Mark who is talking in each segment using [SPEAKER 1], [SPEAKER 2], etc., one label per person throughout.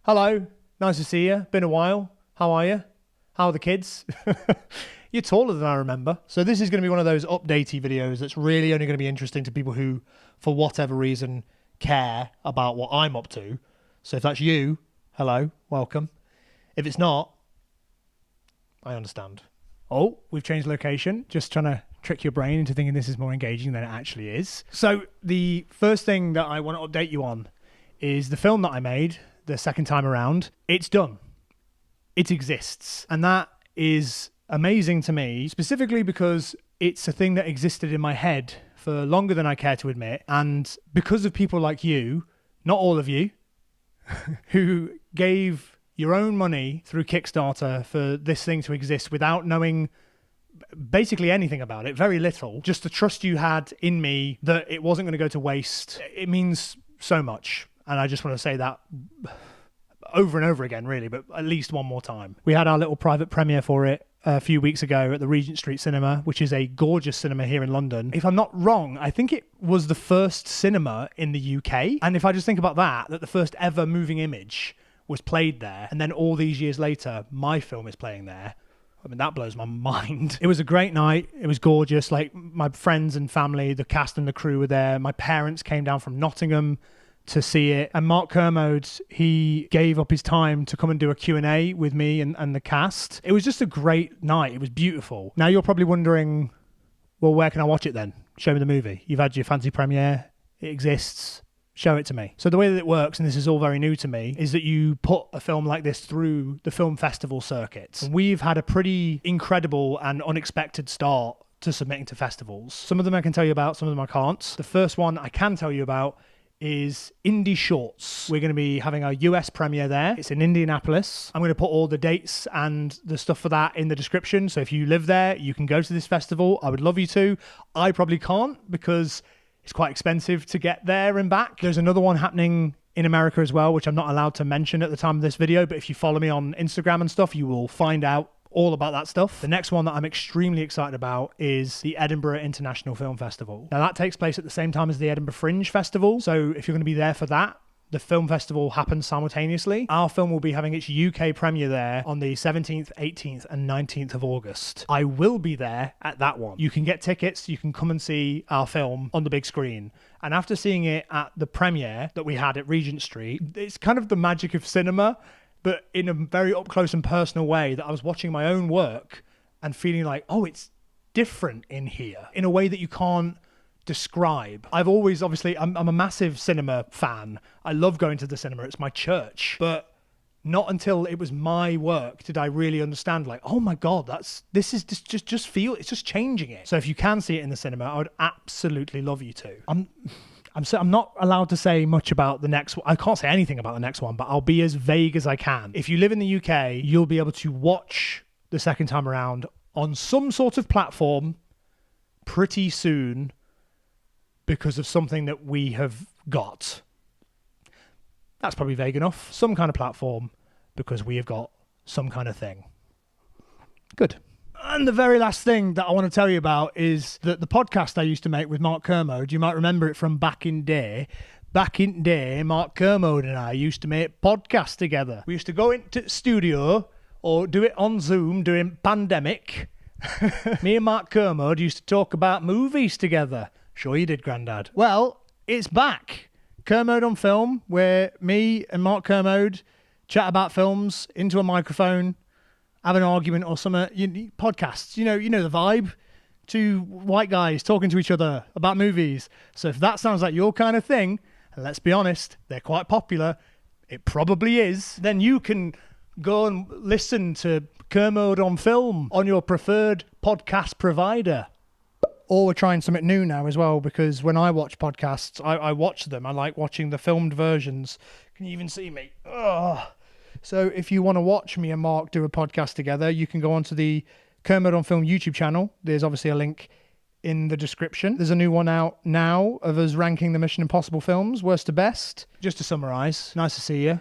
[SPEAKER 1] Hello, nice to see you. Been a while. How are you? How are the kids? You're taller than I remember. So this is going to be one of those updatey videos that's really only going to be interesting to people who, for whatever reason, care about what I'm up to. So if that's you, hello, welcome. If it's not, I understand. Oh, we've changed location. Just trying to trick your brain into thinking this is more engaging than it actually is. So the first thing that I want to update you on is the film that I made the second time around. It's done. It exists. And that is amazing to me, specifically because it's a thing that existed in my head for longer than I care to admit. And because of people like you, not all of you, who gave your own money through Kickstarter for this thing to exist without knowing basically anything about it, very little, just the trust you had in me that it wasn't going to go to waste. It means so much. And I just want to say that over and over again, really, but at least one more time. We had our little private premiere for it a few weeks ago at the Regent Street Cinema, which is a gorgeous cinema here in London. If I'm not wrong, I think it was the first cinema in the UK. And if I just think about that the first ever moving image was played there, and then all these years later, my film is playing there. I mean, that blows my mind. It was a great night. It was gorgeous. Like, my friends and family, the cast and the crew were there. My parents came down from Nottingham to see it. And Mark Kermode, he gave up his time to come and do a Q&A with me and the cast. It was just a great night. It was beautiful. Now you're probably wondering, well, where can I watch it then? Show me the movie. You've had your fancy premiere. It exists. Show it to me. So the way that it works, and this is all very new to me, is that you put a film like this through the film festival circuit. And we've had a pretty incredible and unexpected start to submitting to festivals. Some of them I can tell you about, some of them I can't. The first one I can tell you about is Indy Shorts. We're going to be having our US premiere there. It's in Indianapolis. I'm going to put all the dates and the stuff for that in the description. So if you live there, you can go to this festival. I would love you to. I probably can't because it's quite expensive to get there and back. There's another one happening in America as well, which I'm not allowed to mention at the time of this video, but if you follow me on Instagram and stuff, you will find out all about that stuff. The next one that I'm extremely excited about is the Edinburgh International Film Festival. Now that takes place at the same time as the Edinburgh Fringe Festival. So if you're going to be there for that, the film festival happens simultaneously. Our film will be having its UK premiere there on the 17th, 18th and 19th of August. I will be there at that one. You can get tickets, you can come and see our film on the big screen. And after seeing it at the premiere that we had at Regent Street, it's kind of the magic of cinema, but in a very up close and personal way, that I was watching my own work and feeling like, oh, it's different in here in a way that you can't describe. I've always, obviously, I'm a massive cinema fan. I love going to the cinema. It's my church. But not until it was my work did I really understand, like, oh my God, this is just feel, it's just changing it. So if you can see it in the cinema, I would absolutely love you to. I'm not allowed to say much about the next one. I can't say anything about the next one, but I'll be as vague as I can. If you live in the UK, you'll be able to watch the second time around on some sort of platform pretty soon because of something that we have got. That's probably vague enough. Some kind of platform because we have got some kind of thing. Good. And the very last thing that I want to tell you about is that the podcast I used to make with Mark Kermode, you might remember it from back in day. Back in day, Mark Kermode and I used to make podcasts together. We used to go into the studio or do it on Zoom during pandemic. Me and Mark Kermode used to talk about movies together. Sure you did, Grandad. Well, it's back. Kermode on Film, where me and Mark Kermode chat about films into a microphone, have an argument or something. Podcasts, you know the vibe. Two white guys talking to each other about movies. So if that sounds like your kind of thing, and let's be honest, they're quite popular, it probably is, then you can go and listen to Kermode on Film on your preferred podcast provider. Or we're trying something new now as well, because when I watch podcasts, I watch them. I like watching the filmed versions. Can you even see me? Ugh. So if you want to watch me and Mark do a podcast together, you can go onto the Kermode on Film YouTube channel. There's obviously a link in the description. There's a new one out now of us ranking the Mission Impossible films, worst to best. Just to summarise, nice to see you.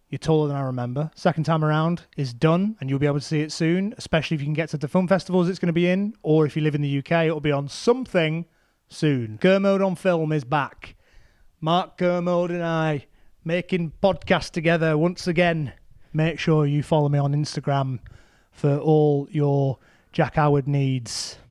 [SPEAKER 1] You're taller than I remember. Second time around is done, and you'll be able to see it soon, especially if you can get to the film festivals it's going to be in, or if you live in the UK, it'll be on something soon. Kermode on Film is back. Mark Kermode and I making podcasts together once again. Make sure you follow me on Instagram for all your Jack Howard needs.